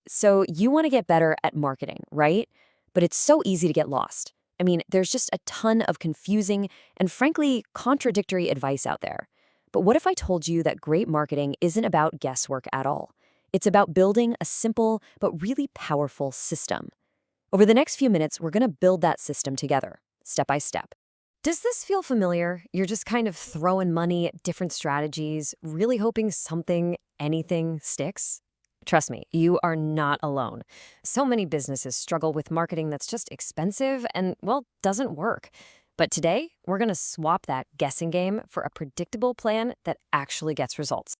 So you want to get better at marketing, right? But it's so easy to get lost. I mean, there's just a ton of confusing and frankly contradictory advice out there. But what if I told you that great marketing isn't about guesswork at all? It's about building a simple but really powerful system. Over the next few minutes, we're going to build that system together, step by step. Does this feel familiar? You're just kind of throwing money at different strategies, really hoping anything sticks? Trust me, you are not alone. So many businesses struggle with marketing that's just expensive and, well, doesn't work. But today, we're going to swap that guessing game for a predictable plan that actually gets results.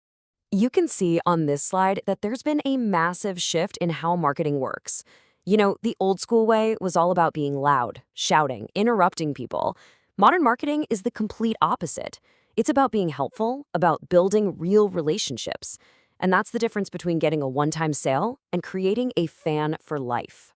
You can see on this slide that there's been a massive shift in how marketing works. You know, the old school way was all about being loud, shouting, interrupting people. Modern marketing is the complete opposite. It's about being helpful, about building real relationships. And that's the difference between getting a one-time sale and creating a fan for life.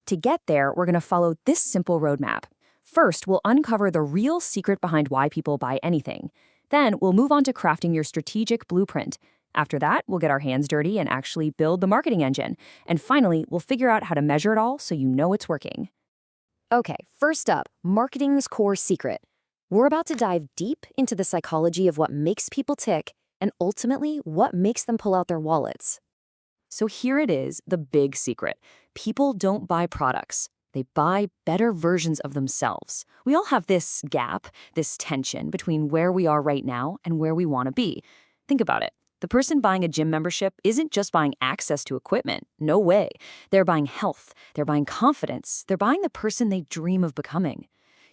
To get there, we're going to follow this simple roadmap. First, we'll uncover the real secret behind why people buy anything. Then, we'll move on to crafting your strategic blueprint. After that, we'll get our hands dirty and actually build the marketing engine. And finally, we'll figure out how to measure it all so you know it's working. Okay, first up, marketing's core secret. We're about to dive deep into the psychology of what makes people tick and ultimately what makes them pull out their wallets. So here it is, the big secret. People don't buy products. They buy better versions of themselves. We all have this gap, this tension between where we are right now and where we want to be. Think about it. The person buying a gym membership isn't just buying access to equipment. No way. They're buying health. They're buying confidence. They're buying the person they dream of becoming.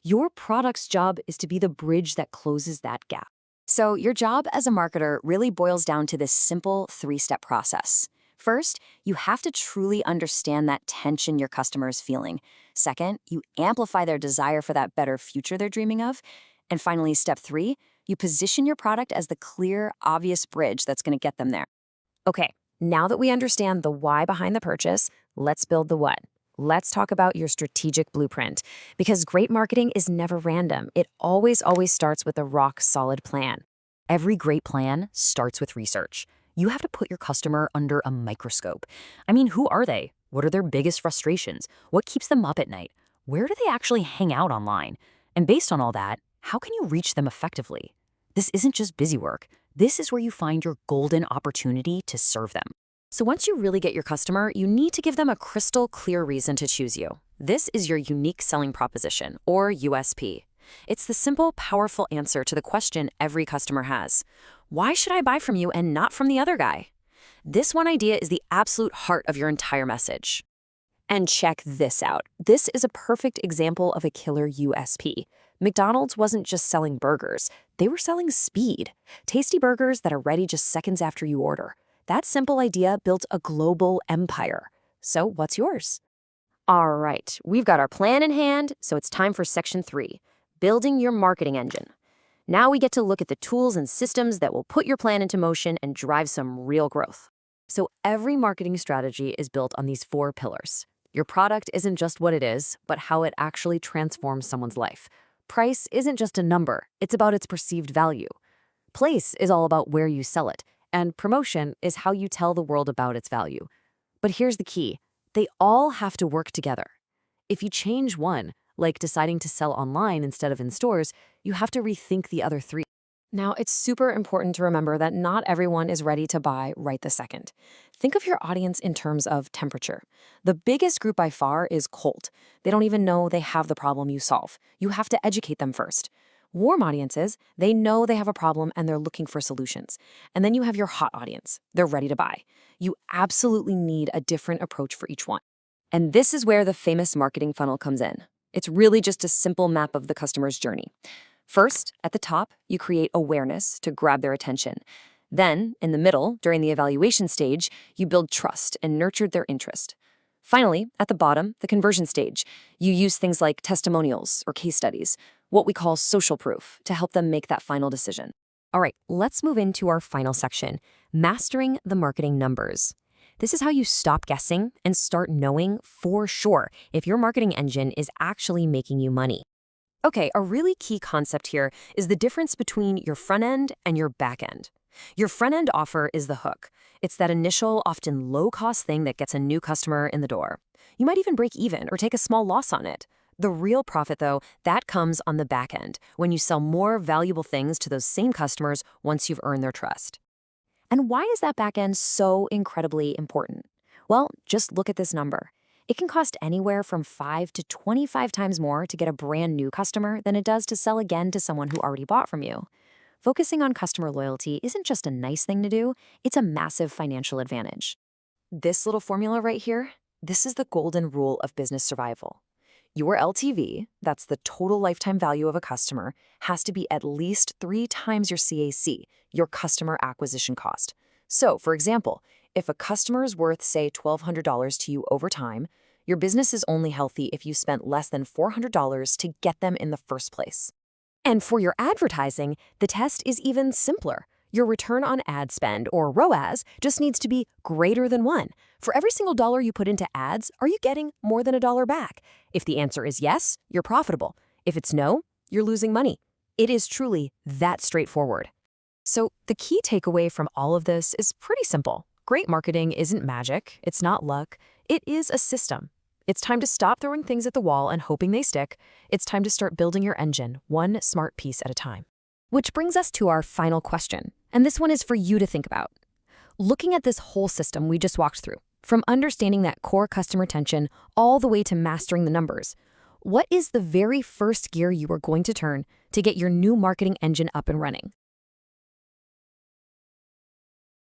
Your product's job is to be the bridge that closes that gap. So your job as a marketer really boils down to this simple three-step process. First, you have to truly understand that tension your customer is feeling. Second, you amplify their desire for that better future they're dreaming of. And finally, step 3, you position your product as the clear, obvious bridge that's going to get them there. Okay, now that we understand the why behind the purchase, let's build the what. Let's talk about your strategic blueprint, because great marketing is never random. It always starts with a rock-solid plan. Every great plan starts with research. You have to put your customer under a microscope. I mean, who are they? What are their biggest frustrations? What keeps them up at night? Where do they actually hang out online? And based on all that, how can you reach them effectively? This isn't just busy work. This is where you find your golden opportunity to serve them. So once you really get your customer, you need to give them a crystal clear reason to choose you. This is your unique selling proposition, or USP. It's the simple, powerful answer to the question every customer has. Why should I buy from you and not from the other guy? This one idea is the absolute heart of your entire message. And check this out. This is a perfect example of a killer USP. McDonald's wasn't just selling burgers. They were selling speed. Tasty burgers that are ready just seconds after you order. That simple idea built a global empire. So what's yours? All right, we've got our plan in hand, so it's time for section 3, building your marketing engine. Now we get to look at the tools and systems that will put your plan into motion and drive some real growth. So every marketing strategy is built on these 4 pillars. Your product isn't just what it is, but how it actually transforms someone's life. Price isn't just a number, it's about its perceived value. Place is all about where you sell it, and promotion is how you tell the world about its value. But here's the key. They all have to work together. If you change one, like deciding to sell online instead of in stores, you have to rethink the other 3. Now, it's super important to remember that not everyone is ready to buy right this second. Think of your audience in terms of temperature. The biggest group by far is cold. They don't even know they have the problem you solve. You have to educate them first. Warm audiences, they know they have a problem and they're looking for solutions. And then you have your hot audience. They're ready to buy. You absolutely need a different approach for each one. And this is where the famous marketing funnel comes in. It's really just a simple map of the customer's journey. First, at the top, you create awareness to grab their attention. Then, in the middle, during the evaluation stage, you build trust and nurture their interest. Finally, at the bottom, the conversion stage, you use things like testimonials or case studies, what we call social proof, to help them make that final decision. All right, let's move into our final section, mastering the marketing numbers. This is how you stop guessing and start knowing for sure if your marketing engine is actually making you money. Okay, a really key concept here is the difference between your front end and your back end. Your front-end offer is the hook. It's that initial, often low-cost thing that gets a new customer in the door. You might even break even or take a small loss on it. The real profit, though, that comes on the back end, when you sell more valuable things to those same customers once you've earned their trust. And why is that back end so incredibly important? Well, just look at this number. It can cost anywhere from 5 to 25 times more to get a brand new customer than it does to sell again to someone who already bought from you. Focusing on customer loyalty isn't just a nice thing to do, it's a massive financial advantage. This little formula right here, this is the golden rule of business survival. Your LTV, that's the total lifetime value of a customer, has to be at least 3 times your CAC, your customer acquisition cost. So, for example, if a customer is worth, say, $1,200 to you over time, your business is only healthy if you spent less than $400 to get them in the first place. And for your advertising, the test is even simpler. Your return on ad spend, or ROAS, just needs to be greater than 1. For every single dollar you put into ads, are you getting more than $1 back? If the answer is yes, you're profitable. If it's no, you're losing money. It is truly that straightforward. So the key takeaway from all of this is pretty simple. Great marketing isn't magic, it's not luck, it is a system. It's time to stop throwing things at the wall and hoping they stick. It's time to start building your engine, one smart piece at a time. Which brings us to our final question, and this one is for you to think about. Looking at this whole system we just walked through, from understanding that core customer retention all the way to mastering the numbers, what is the very first gear you are going to turn to get your new marketing engine up and running?